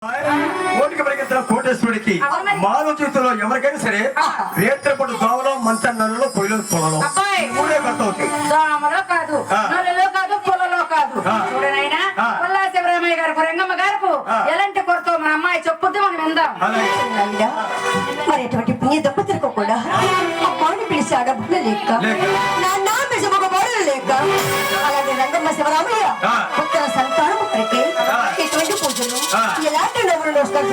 కోటికి పరిగెత్తిన కోటేశ్వరుడికి మానవ జీవితంలో ఎవరికైనా సరే రేత్రపడు దోమలో మంచం నల్లలో పొయ్యిలో పొలలో మూడే కథ అవుతాయి. దోమలో కాదు, నల్లలో కాదు, పొలలో కాదు. చూడనైనా పుల్లా శివరామయ్య గారు రంగమ్మ గారు ఎలాంటి కొరతో మన అమ్మాయి చెప్పుద్ది మనం విందాం. మరి ఎటువంటి పుణ్య దంపతులకు కూడా అమ్మాయిని పిలిచి ఆడబుడ్డ లేక నా నాన్న శుభగోళలు లేక అలాగే రంగమ్మ శివరామయ్య ఉత్తర సంతానం కొరకే ఎటువంటి పూజలు ఎలాంటి నవ్వులు నమస్కారం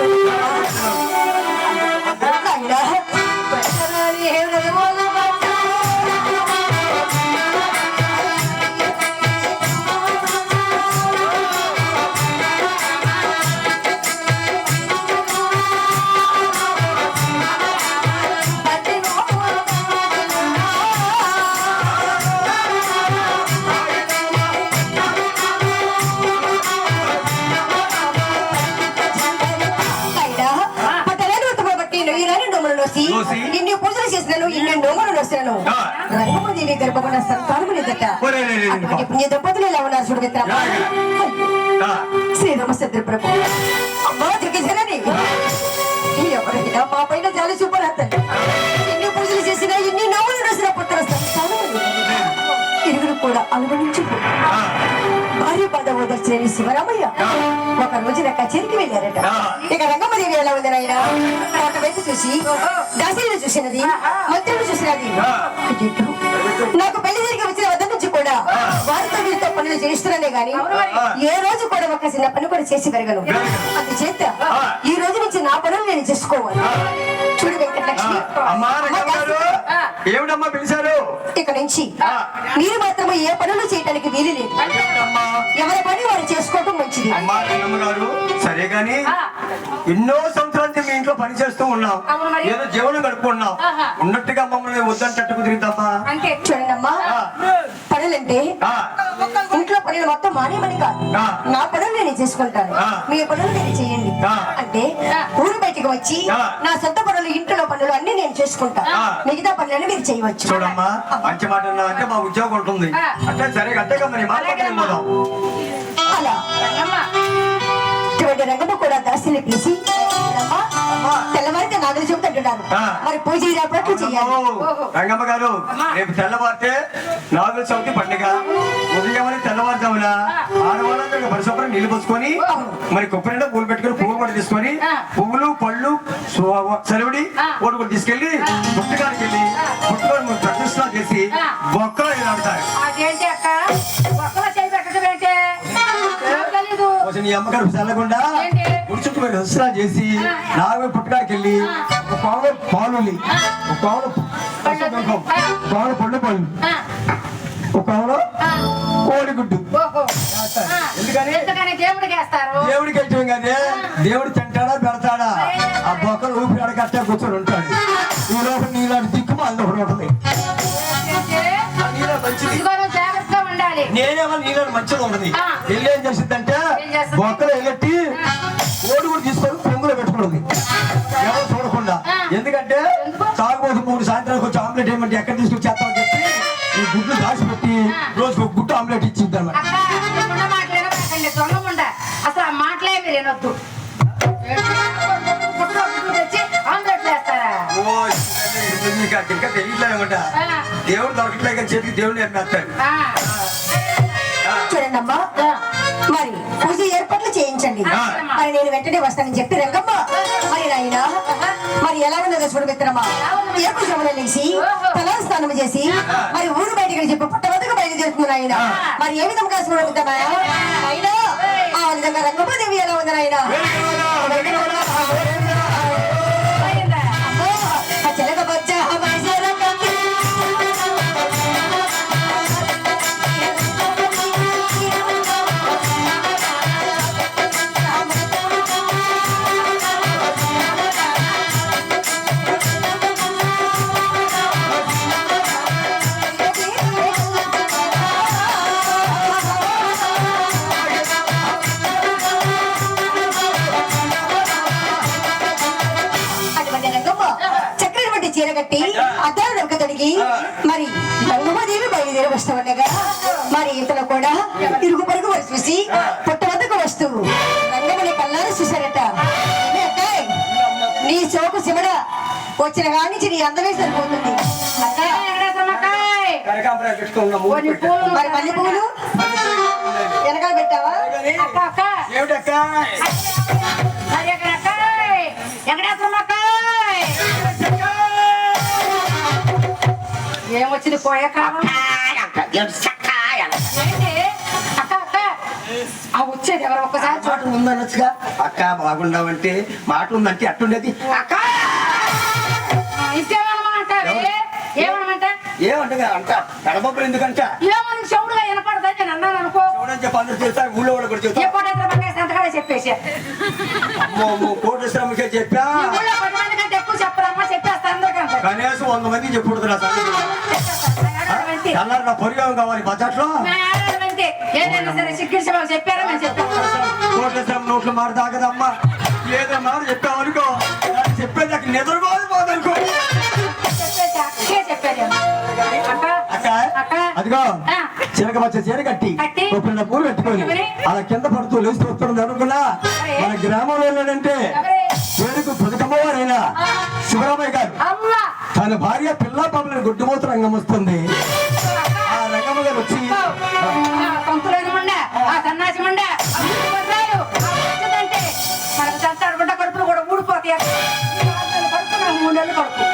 ఇన్ని పూజలు చేసినాను, ఇన్ని నోములు నొస్తాను. రంగమ్మదేవి గర్భగుణ సంతానము లేదట. అటువంటి పుణ్య దంపతులు ఎలా ఉన్నారు చూడు మిత్రమా. శ్రీరామచంద్ర ప్రభు అమ్మా దిగ్గజనని ఎవరైనా మా పైన జాలి చూపరాతండి. ఎన్ని పూజలు చేసినా, ఎన్ని నోములు నొసిన పుత్ర సంతానము ఇరుగురు కూడా అనుభవించి భార్య పద ఓదర్చలేని శివరామయ్య ఒక రోజున కచేరికి వెళ్ళారట. ఇక రంగమ్మదేవి ఎలా ఉంది నాయన, ఒక వైపు చూసి దాసీని చూసినది, మంత్రులు చూసినది. నాకు పెళ్లి జరిగి వచ్చిన వద్ద నుంచి కూడా వారితో వీరితో పనులు చేయిస్తున్నానే గాని ఏ రోజు కూడా ఒక చిన్న పని కూడా చేసి పెరగను. అందుచేత ఈ రోజు నుంచి నా పనులు నేను చేసుకోవాలి. చూడు వెంకటలక్ష్మి, ఏమిటమ్మా పిలిచారు? ఇక నుంచి మీరు మాత్రమే ఏ పనులు చేయడానికి వీలు లేదు. ఎవరి పని వారు చేసుకోవడం మంచిది. సరే గాని ఎన్నో సంవత్సరాల నుంచి మీ ఇంట్లో పని చేస్తూ ఉన్నాం, ఏదో జీవనం గడుపుకున్నాం, ఉన్నట్టుగా మమ్మల్ని వద్దంటట్టు కుదిరిందమ్మా. చూడండి అమ్మా, పనులంటే ఇంట్లో పనులు మొత్తం మానేమని కాదు. నా పనులు నేను చేసుకుంటాను, మీ పనులు నేను చేయండి అంటే ఊరు బయటికి వచ్చి నా సొంత పనులు, ఇంట్లో పనులు అన్ని నేను చేసుకుంటాను, మిగతా పనులన్నీ మీరు చేయవచ్చు. చూడమ్మా, మంచి మాట అంటే మా ఉద్యోగం ఉంటుంది అంటే సరే అట్టేగా మరి మాట్లాడలేము. అలా రంగమ్మ కూడా దాసిని పిలిచి తెల్లవారితే నాగలు చెబుతుంటున్నాను, మరి పూజ ఏర్పాట్లు చేయాలి. రంగమ్మ గారు రేపు తెల్లవారితే నాగుల చవితి పండుగ. ఉదయం తెల్లవారుజామున ఆడవాళ్ళందరూ పరిశుభ్రం నీళ్లు పోసుకొని మరి కొబ్బరి పూలు పెట్టుకుని పువ్వు కూడా తీసుకొని పువ్వులు పళ్ళు సెలవుడి ఓటుకొని తీసుకెళ్లి పుట్టుకాడికి వెళ్ళి పుట్టుకొని ప్రదర్శన చేసి బొక్కలు ఆడతారు. నీ అమ్మగారు చల్లకుండా ఉడుచుట్టు దసరా చేసి నాలుగు పుట్టకాడికి వెళ్ళి ఒక పావులో పాలు, ఒక పావులో పళ్ళు పళ్ళు, ఒక పావులో కోడిగుడ్డు. ఎందుకని దేవుడికి వెళ్తాం కదే, దేవుడు తింటాడా పెడతాడా, ఆ బొక్కలు ఊపిరి అడగట్టే కూర్చొని ఉంటాడు. ఈ లోపల నీలాంటి దిక్కు అందులో ఒకటి ఉంటుంది. నేనేమో నీళ్ళ మంచిగా ఉండదు. వెళ్ళి ఏం చేసిందంటే బొక్కలు ఎగట్టి ఓడి కూడా తీసుకొని పొంగులో పెట్టుకున్నది ఎవరు చూడకుండా. ఎందుకంటే తాగుబోతు 3 సాయంత్రానికి వచ్చి ఆమ్లెట్ ఏమంటే ఎక్కడ తీసుకొచ్చి చేస్తామని చెప్పి ఈ గుడ్లు దాచిపెట్టి రోజుకు ఒక గుడ్డు ఆమ్లెట్ ఇచ్చింది అన్నమాట. అసలు ఆ మాటలే మీరు వినొద్దు. ఇంకా తెలియట్లేదన్నమాట. దేవుడు దొరకట్లేక చేతికి దేవుడు నేర్పేస్తాడు. చూడండి అమ్మా, మరి పూజ ఏర్పాట్లు చేయించండి, మరి నేను వెంటనే వస్తానని చెప్పి రంగమ్మ మరి నాయన మరి ఎలా ఉన్నదో చూడు మిత్రమా. ఏ పూజములు లేచి తలా స్నానం చేసి మరి ఊరు బయటకి చెప్పి పుట్టవద్దకు బయలుదేరుతుంది నాయన. మరి ఏ విధంగా చూడ మిత్రమా అయినా ఆ విధంగా రంగమ్మదేవి ఎలా ఉంది నాయన. జరిగి మరి రంగమాదేవి బయలుదేరి వస్తూ ఉండగా మరి ఇంతలో కూడా ఇరుగు పరుగు వచ్చి చూసి పుట్ట వద్దకు వస్తూ రంగమని కళ్ళారు చూశారట. "ఏ అక్కాయ్, నీ సోకు శివడ వచ్చిన కాని నీ అందమే సరిపోతుంది అక్క. కనకాంబరాలు పెట్టుకున్నాము. మరి మల్లె పువ్వులు వెనకాల పెట్టావా? ఏమిటక్క? ఏమొచ్చింది పోయాక వచ్చేది ఎవరు ఒక్కసారి మాట ఉందనొచ్చుగా. అక్క బాగుండవంటే మాట ఉందంటే అట్టుండేది. అక్క ఏమనమాట ఏమంటగా అంట గడపప్పుడు ఎందుకంట ఏమని చౌడుగా వినపడదా నేను అన్నాను అనుకో. చూడని చెప్పి అందరూ చెప్తారు, ఊళ్ళో వాళ్ళు కూడా ఏ చెప్తారు. కోటేశ్వర బంగారు సంతకాలే చెప్పేసి అమ్మో కోటేశ్వరమ్మకే చెప్పా. ఈ ఊళ్ళో 10 మంది కంటే ఎక్కువ చెప్పరమ్మా, చెప్పేస్తా అందరికంటే కనీసం 100 మంది చెప్పుడు నా సంగతి. అన్నారు నా పొరిగా కావాలి బడ్జెట్లో. ఏదైనా సరే సిగ్గిడిసి వాళ్ళు చెప్పారా మేము చెప్పాము. కోటేశ్వరం నోట్లు మాట తాగదమ్మా. ఏదో మాట చెప్పావనుకో చెప్పేది నాకు నిద్రపోదు పోదనుకో. చెప్పేసి అక్కే చెప్పారు. అక్క అదిగో చిలక వచ్చే చీర కట్టి ఒక పూలు పెట్టుకొని అలా కింద పడుతూ లేచి వస్తున్నది అనుకున్నా. మన గ్రామంలో ఏంటంటే పేరుకు బతుకమ్మవారైనా శివరామయ్య గారు తన భార్య పిల్ల పాపలను గుడ్డుమూత రంగం వస్తుంది. ఆ రంగమ్మ గారు వచ్చి సన్నాసి మండ అంటే మనకు చంతాడు బిడ్డ కడుపులు కూడా ఊడిపోతాయి. కడుపు నాకు 3 నెలలు కడుపు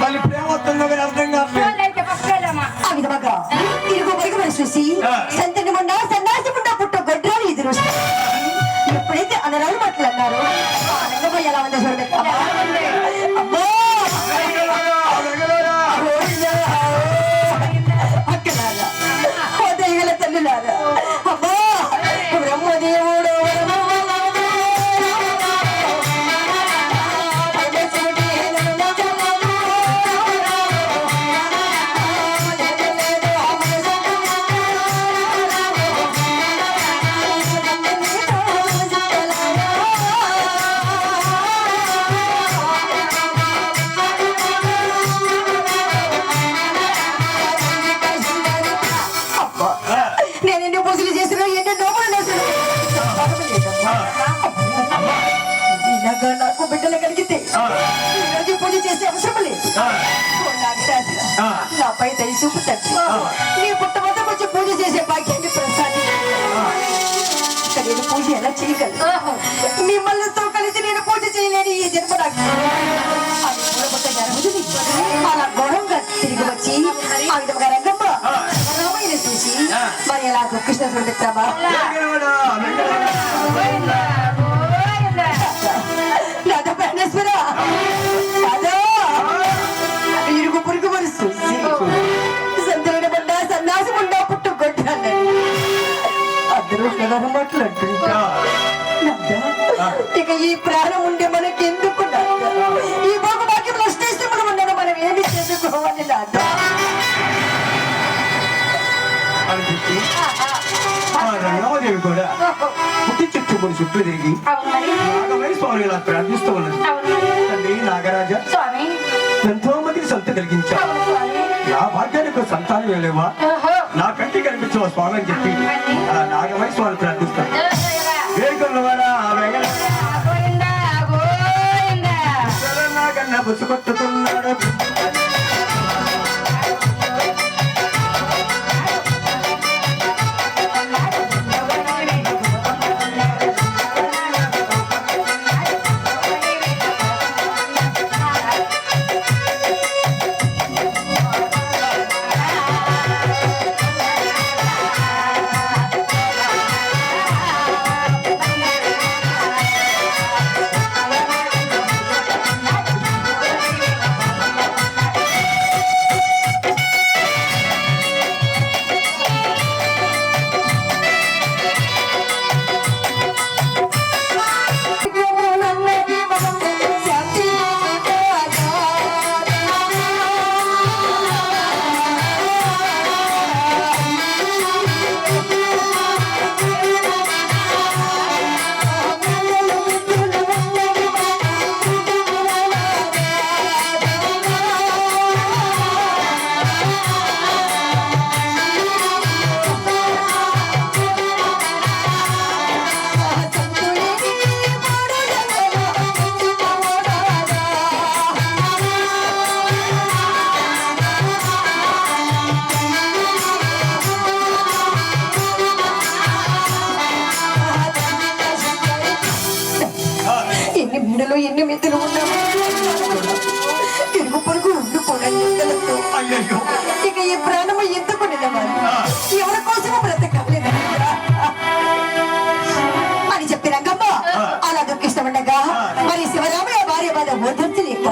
మళ్ళీ ప్రేమ వస్తుందో కానీ అర్థం కాదు. ఆ విధంగా ఇరుగు పరుగు మరి చూసి సంతని మొండ సన్నాసి ముండ పుట్ట గొడ్రాలు ఎదురు ఎప్పుడైతే అనరాలు మాట్లాడినారు రంగమ్మ ఎలా ఉందో చూడండి. అబ్బో అక్కలారా ఓ దైవల తల్లులారా, అబ్బో బ్రహ్మదేవుడు నేను ఎన్నో పూజలు చేసిన ఎన్నో నోములు ఇలాగా నాకు బిడ్డలు కలిగితే ఈరోజు పూజ చేసే అవసరం లేదు. నాపై దయచూపు తప్పి నీ పుట్ట వద్దకు వచ్చి పూజ చేసే భాగ్యాన్ని నేను పూజ ఎలా చేయగలను? మిమ్మల్నితో కలిసి నేను పూజ చేయలేని ఈ జన్మ నాకు అలా గౌరవంగా తిరిగి వచ్చి ఆ విధంగా రంగమ్మ రామయ్యని చూసి మరి ఎలా కృష్ణ చూడతామా నాతో ప్రాణేశ్వర ఇరుగు పురుగు మరి చూసి సంతరణ పడ్డ సన్నాసి ఉండా పుట్టు కొట్టాను అందరూ మాట్లాడుతుంటా. ఇక ఈ ప్రాణం ఉండే మనకి ఎందుకు ఈ భోగభాగ్యం నష్టేశ్వరం ఉండడం మనం ఏమి చేసుకోవాలి నాన్న. రంగమాదేవి కూడా పుట్టి చుట్టూ చుట్టూ తిరిగి నాగమయ్య స్వామి ఇలా ప్రార్థిస్తూ ఉన్నది. తండ్రి నాగరాజా, ఎంతో మందికి సంత కలిగించావు. నా భాగ్యానికి సంతానం వేలేవా, నా కంటి కనిపించవా స్వామి అని చెప్పి ఆ నాగమయ్య స్వామి ప్రార్థిస్తాను. నాగన్న బుసు కొట్టుతున్నాడు. ఇంట్లో ఎన్ని మెతులు ఉన్నాము తిరుగు పొరుగు ఉండుకోవడం నిందలతో అయ్యయ్యో ఇక ఈ ప్రాణము ఎందుకు నిలవాలి ఎవరి కోసము బ్రతకాలి అని చెప్పి రంగమ్మ అలా దుఃఖిష్టమండగా మరి శివరామయ్య భార్య బాధ ఓదర్చలేక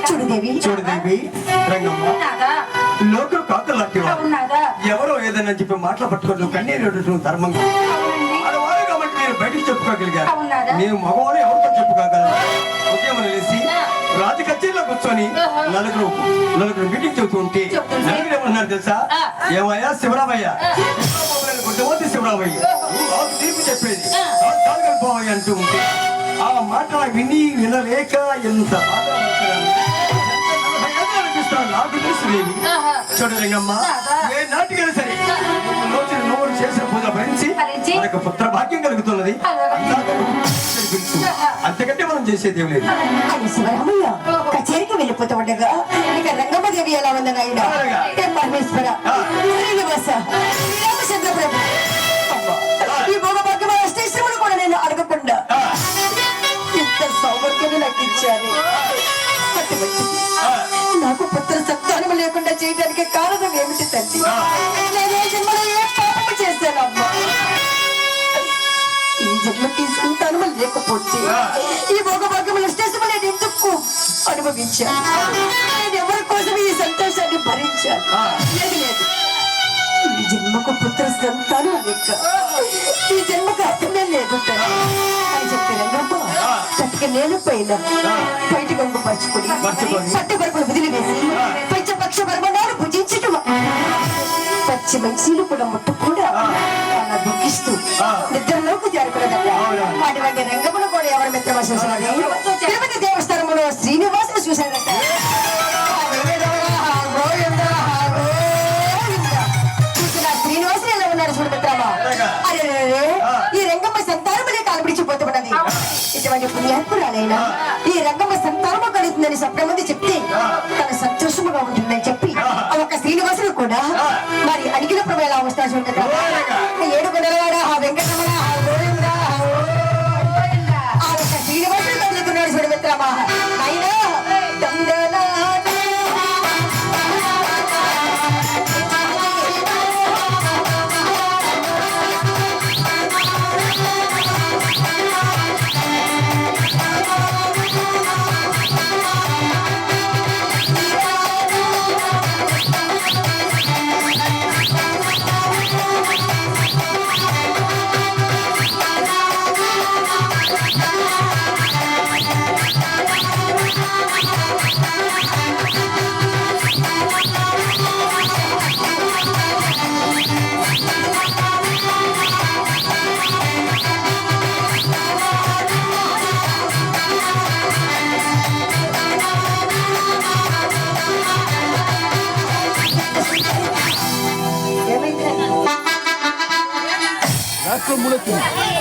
చూడుదేవి చూడదేవి రంగమ్మ నాదా లోకం కాకులు లాంటి వాడు. అవునాదా ఎవరో ఏదైనా చెప్పి మాటలు పట్టుకొని నువ్వు కన్నీరు ధర్మంగా ఆడవారు కాబట్టి మీరు బయటికి చెప్పుకోగలిగారు అవునాదా? మేము మగవాళ్ళు ఎవరితో చెప్పుకోగలరు ఉదయం లేచి రాజు కచేరీలో కూర్చొని నలుగురు మీటింగ్ చెబుతూ ఉంటే నలుగురు ఏమన్నారు తెలుసా ఏమయ్యా శివరామయ్య గుడ్డమోతి శివరామయ్య నాకు తీర్పు చెప్పేది చాలు కలిపోవయ్య అంటూ ఉంటే ఆ మాట వినలేక ఎంత బాధ అనిపిస్తాను నాకు తెలుసు దేవి చూడు రంగమ్మ ఏ నాటికైనా సరే నోరు చేసిన పూజ భరించి మనకు పుత్ర భాగ్యం కలుగుతున్నది అంతకంటే మనం చేసేది ఏం లేదు అని శివరామయ్య కచేరికి వెళ్ళిపోతూ ఉండగా ఇక రంగమ్మదేవి ఎలా ఉందని ఆయన పరమేశ్వర శ్రీనివాస శ్రీరామచంద్ర ప్రభు ఈ భోగభాగ్యం అష్టేశ్వరుడు కూడా నేను అడగకుండా ఇంత సౌభాగ్యాన్ని నాకు ఇచ్చారు నాకు పుత్ర సంతానం లేకుండా చేయడానికి కారణం ఏమిటి తండ్రి నేనే జన్మలో ఏ పాపము చేశానమ్మా ఈ జన్మకి సంతానం లేకపోతే ఈ భోగభాగ్యములు స్టేషన్ నేను ఎందుకు అనుభవించాను నేను ఎవరి కోసం ఈ సంతోషాన్ని భరించాను లేదు లేదు ఈ జన్మకు పుత్ర సంతానం లేక ఈ జన్మకు అర్థమే లేదు అని చెప్పి రంగమ్మ కట్టిక నేను పైన బయట గొంగు పరుచుకుని పట్టు పరుపులు వదిలివేసి పంచపక్ష వర్మనాలు భుజించటం పచ్చి మంచిలు కూడా ముట్టకుండా అలా దుఃఖిస్తూ నిద్రలోకి జారుకున్నదట అటువంటి రంగమును కూడా ఎవరి మిత్రమా చూసినది తిరుపతి దేవస్థానంలో శ్రీనివాసులు చూశారట చూసిన శ్రీనివాసులు ఎలా ఉన్నారు చూడు మిత్రమా అరే ఈ రంగమ్మ సంతానములే కాలపిడిచిపోతున్నది ఇటువంటి పుణ్యాత్మురాలైనా ఈ రంగమ్మ సంతానము కలుగుతుందని స్వప్నమంది చెప్తే తన సంతోషముగా ఉంటుందని చెప్పి ఆ ఒక శ్రీనివాసులు కూడా మరి అడిగిన ప్రభు ఎలా వస్తారు చూడండి ఏడు కొండలవాడ ఆ వెంకటరమణ ఆ గోవింద ఆ ఒక శ్రీనివాసులు కలుగుతున్నాడు చూడు మిత్రమా అయినా రాష్ట్రం ముడుతుంది